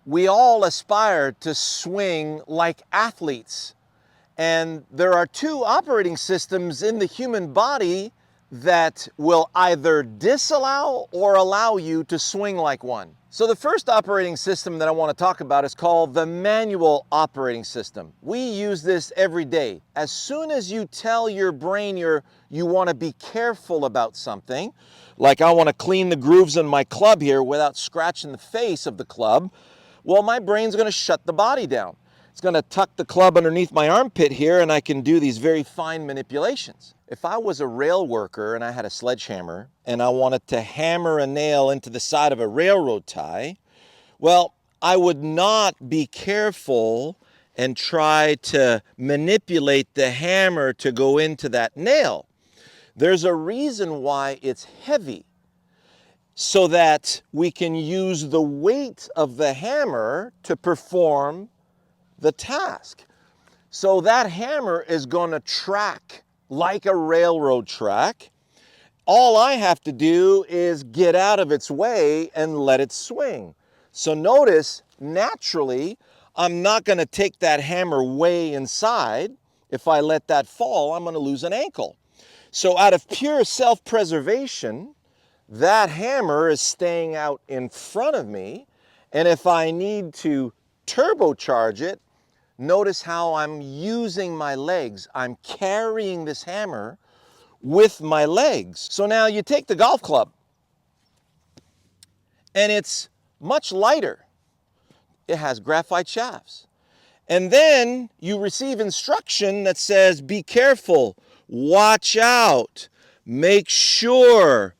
We all aspire to swing like athletes. And there are two operating systems in the human body that will either disallow or allow you to swing like one. So the first operating system that I want to talk about is called the manual operating system. We use this every day. As soon as you tell your brain you want to be careful about something, like I want to clean the grooves in my club here without scratching the face of the club, well, my brain's going to shut the body down. It's going to tuck the club underneath my armpit here, and I can do these very fine manipulations. If I was a rail worker and I had a sledgehammer and I wanted to hammer a nail into the side of a railroad tie, well, I would not be careful and try to manipulate the hammer to go into that nail. There's a reason why it's heavy, so that we can use the weight of the hammer to perform the task. So that hammer is going to track like a railroad track. All I have to do is get out of its way and let it swing. So notice, naturally, I'm not going to take that hammer way inside. If I let that fall, I'm going to lose an ankle. So out of pure self-preservation, that hammer is staying out in front of me. And if I need to turbocharge it, notice how I'm using my legs. I'm carrying this hammer with my legs. So now you take the golf club, and it's much lighter. It has graphite shafts. And then you receive instruction that says, be careful, watch out, make sure,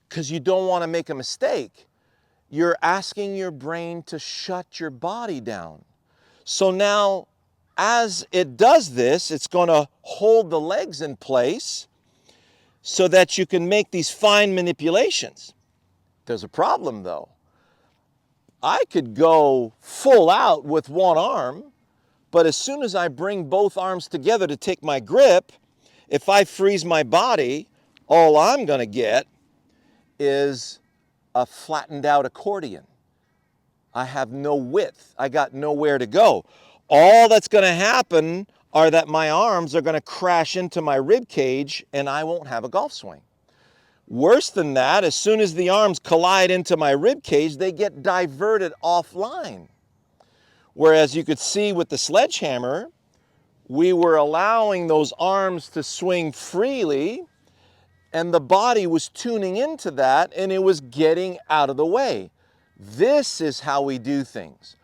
because you don't want to make a mistake. You're asking your brain to shut your body down. So now, as it does this, it's going to hold the legs in place so that you can make these fine manipulations. There's a problem, though. I could go full out with one arm, but as soon as I bring both arms together to take my grip, if I freeze my body, all I'm going to get is a flattened out accordion. I have no width. I got nowhere to go. All that's going to happen are that my arms are going to crash into my rib cage and I won't have a golf swing. Worse than that, as soon as the arms collide into my rib cage, they get diverted offline. Whereas you could see with the sledgehammer, we were allowing those arms to swing freely, and the body was tuning into that, and it was getting out of the way. This is how we do things.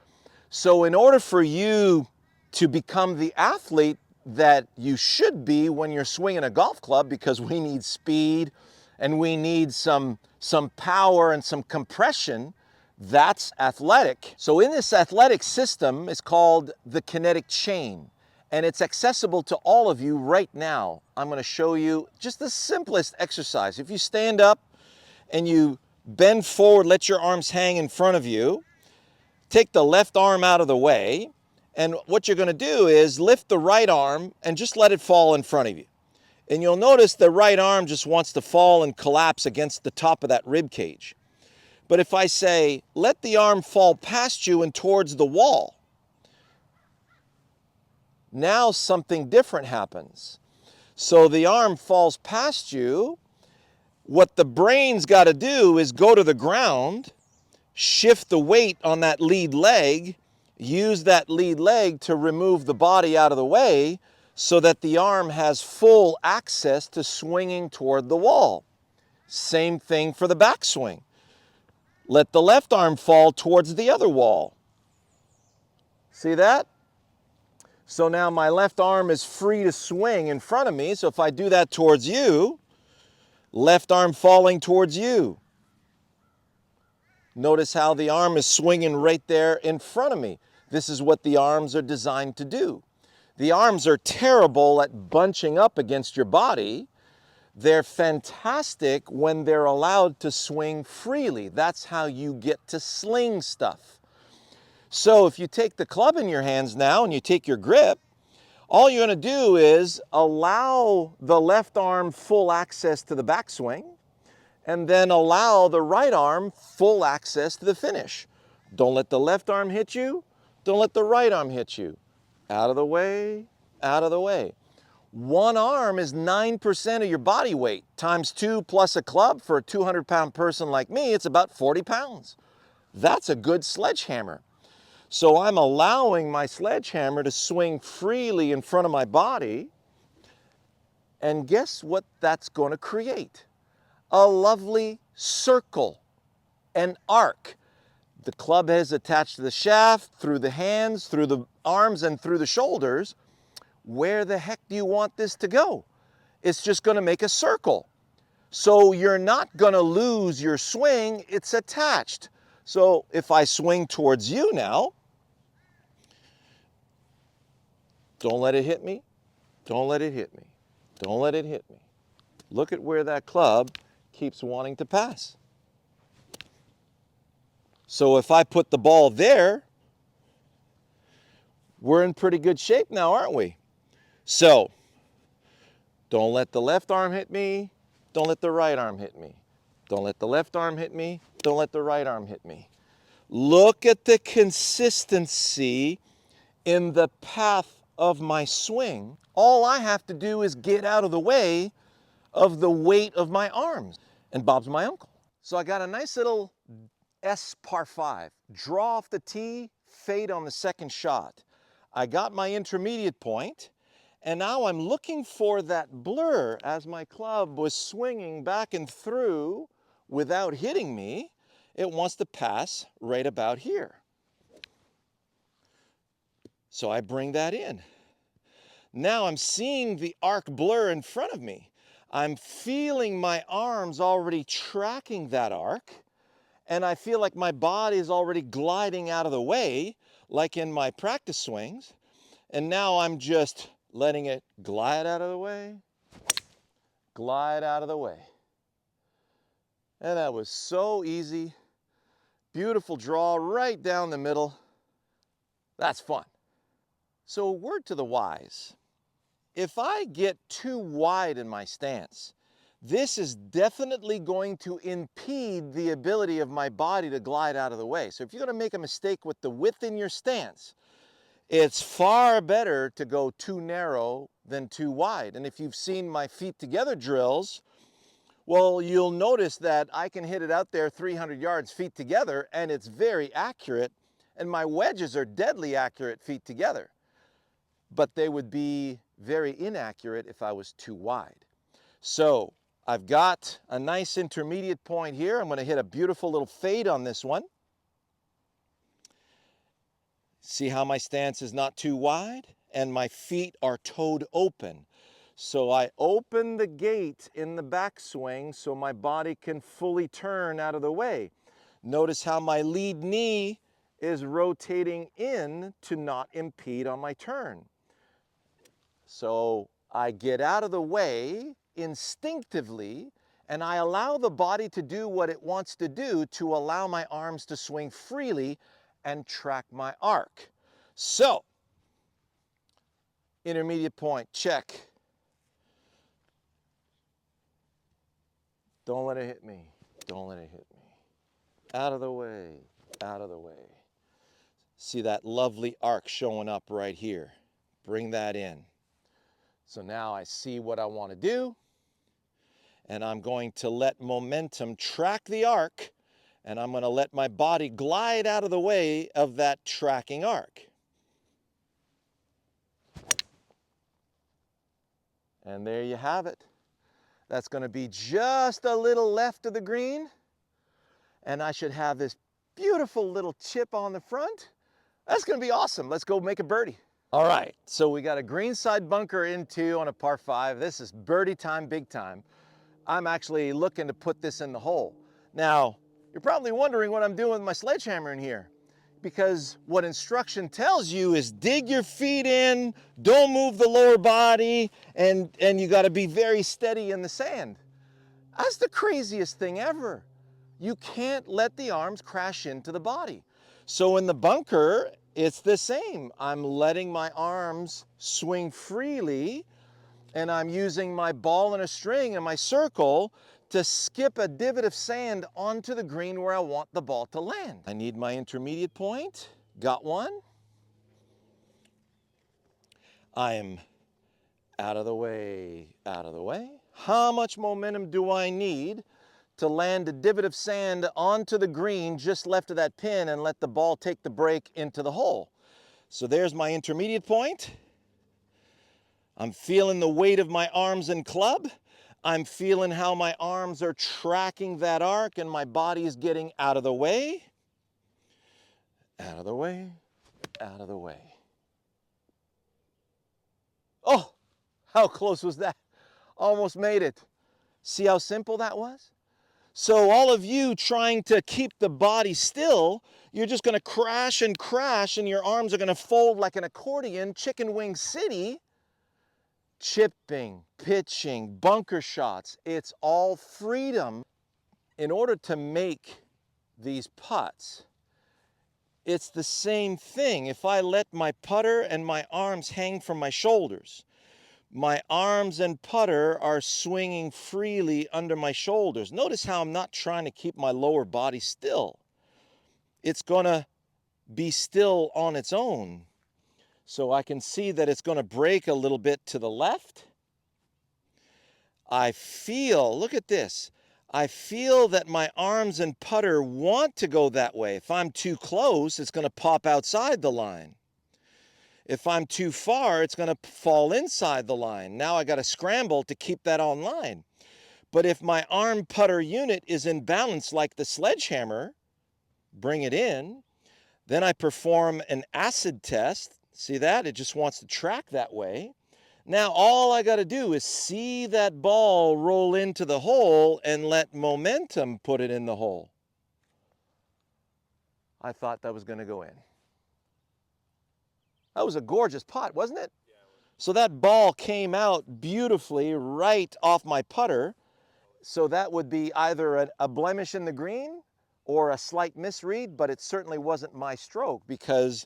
So in order for you to become the athlete that you should be when you're swinging a golf club, because we need speed and we need some power and some compression, that's athletic. So in this athletic system, it's called the kinetic chain, and it's accessible to all of you right now. I'm going to show you just the simplest exercise. If you stand up and you bend forward, let your arms hang in front of you, take the left arm out of the way, and what you're going to do is lift the right arm and just let it fall in front of you. And you'll notice the right arm just wants to fall and collapse against the top of that rib cage. But if I say, let the arm fall past you and towards the wall, now something different happens. So the arm falls past you. What the brain's got to do is go to the ground, shift the weight on that lead leg, use that lead leg to remove the body out of the way so that the arm has full access to swinging toward the wall. Same thing for the backswing. Let the left arm fall towards the other wall. See that? So now my left arm is free to swing in front of me. So if I do that towards you, left arm falling towards you. Notice how the arm is swinging right there in front of me. This is what the arms are designed to do. The arms are terrible at bunching up against your body. They're fantastic when they're allowed to swing freely. That's how you get to sling stuff. So if you take the club in your hands now and you take your grip, all you're going to do is allow the left arm full access to the backswing, and then allow the right arm full access to the finish. Don't let the left arm hit you. Don't let the right arm hit you. Out of the way, out of the way. One arm is 9% of your body weight, times 2 plus a club. For a 200-pound person like me, it's about 40 pounds. That's a good sledgehammer. So I'm allowing my sledgehammer to swing freely in front of my body. And guess what that's going to create? A lovely circle, an arc. The club head is attached to the shaft, through the hands, through the arms, and through the shoulders. Where the heck do you want this to go? It's just going to make a circle. So you're not going to lose your swing. It's attached. So if I swing towards you now, don't let it hit me. Don't let it hit me. Don't let it hit me. Look at where that club keeps wanting to pass. So if I put the ball there, we're in pretty good shape now, aren't we? So don't let the left arm hit me. Don't let the right arm hit me. Don't let the left arm hit me. Don't let the right arm hit me. Look at the consistency in the path of my swing. All I have to do is get out of the way of the weight of my arms. And Bob's my uncle. So I got a nice little S par 5. Draw off the tee, fade on the second shot. I got my intermediate point, and now I'm looking for that blur as my club was swinging back and through without hitting me. It wants to pass right about here. So I bring that in. Now I'm seeing the arc blur in front of me. I'm feeling my arms already tracking that arc, and I feel like my body is already gliding out of the way, like in my practice swings. And now I'm just letting it glide out of the way, glide out of the way. And that was so easy. Beautiful draw right down the middle. That's fun. So a word to the wise. If I get too wide in my stance, this is definitely going to impede the ability of my body to glide out of the way. So if you're going to make a mistake with the width in your stance, it's far better to go too narrow than too wide. And if you've seen my feet together drills, well, you'll notice that I can hit it out there 300 yards feet together, and it's very accurate. And my wedges are deadly accurate feet together. But they would be very inaccurate if I was too wide. So I've got a nice intermediate point here. I'm going to hit a beautiful little fade on this one. See how my stance is not too wide and my feet are toed open. So I open the gate in the backswing so my body can fully turn out of the way. Notice how my lead knee is rotating in to not impede on my turn. So I get out of the way instinctively, and I allow the body to do what it wants to do to allow my arms to swing freely and track my arc. So, intermediate point, check. Don't let it hit me. Don't let it hit me. Out of the way, out of the way. See that lovely arc showing up right here. Bring that in. So now I see what I want to do, and I'm going to let momentum track the arc, and I'm going to let my body glide out of the way of that tracking arc. And there you have it. That's going to be just a little left of the green, and I should have this beautiful little chip on the front. That's going to be awesome. Let's go make a birdie. All right, so we got a greenside bunker into on a par 5. This is birdie time, big time. I'm actually looking to put this in the hole. Now, you're probably wondering what I'm doing with my sledgehammer in here, because what instruction tells you is dig your feet in, don't move the lower body, and you got to be very steady in the sand. That's the craziest thing ever. You can't let the arms crash into the body. So in the bunker, it's the same. I'm letting my arms swing freely, and I'm using my ball and a string and my circle to skip a divot of sand onto the green where I want the ball to land. I need my intermediate point. Got one. I am out of the way, out of the way. How much momentum do I need to land a divot of sand onto the green just left of that pin and let the ball take the break into the hole? So there's my intermediate point. I'm feeling the weight of my arms and club. I'm feeling how my arms are tracking that arc and my body is getting out of the way. Out of the way, out of the way. Oh, how close was that? Almost made it. See how simple that was? So all of you trying to keep the body still, you're just going to crash and crash and your arms are going to fold like an accordion, chicken wing city. Chipping, pitching, bunker shots, it's all freedom. In order to make these putts, it's the same thing. If I let my putter and my arms hang from my shoulders, my arms and putter are swinging freely under my shoulders. Notice how I'm not trying to keep my lower body still. It's going to be still on its own. So I can see that it's going to break a little bit to the left. I feel, look at this, I feel that my arms and putter want to go that way. If I'm too close, it's going to pop outside the line. If I'm too far, it's going to fall inside the line. Now I got to scramble to keep that on line. But if my arm putter unit is in balance like the sledgehammer, bring it in, then I perform an acid test. See that? It just wants to track that way. Now all I got to do is see that ball roll into the hole and let momentum put it in the hole. I thought that was going to go in. That was a gorgeous putt, wasn't it? Yeah, it was. So that ball came out beautifully right off my putter. So that would be either a blemish in the green or a slight misread, but it certainly wasn't my stroke because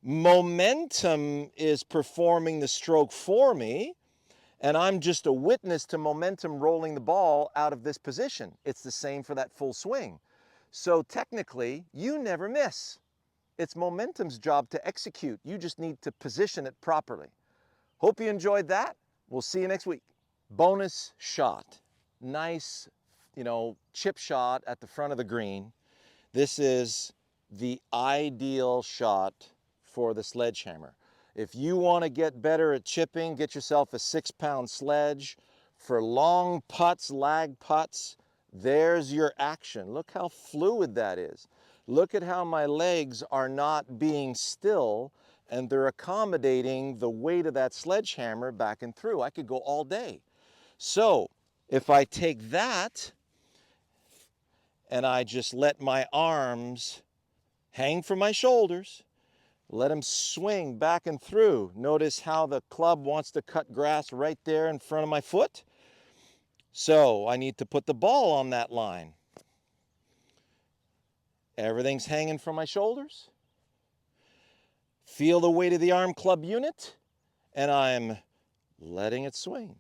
momentum is performing the stroke for me, and I'm just a witness to momentum rolling the ball out of this position. It's the same for that full swing. So technically, you never miss. It's momentum's job to execute. You just need to position it properly. Hope you enjoyed that. We'll see you next week. Bonus shot. Nice, chip shot at the front of the green. This is the ideal shot for the sledgehammer. If you want to get better at chipping, get yourself a 6-pound sledge. For long putts, lag putts, there's your action. Look how fluid that is. Look at how my legs are not being still and they're accommodating the weight of that sledgehammer back and through. I could go all day. So if I take that and I just let my arms hang from my shoulders, let them swing back and through. Notice how the club wants to cut grass right there in front of my foot. So I need to put the ball on that line. Everything's hanging from my shoulders. Feel the weight of the arm club unit, and I'm letting it swing.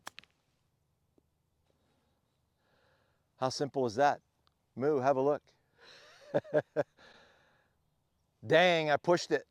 How simple is that? Moo, have a look. Dang, I pushed it.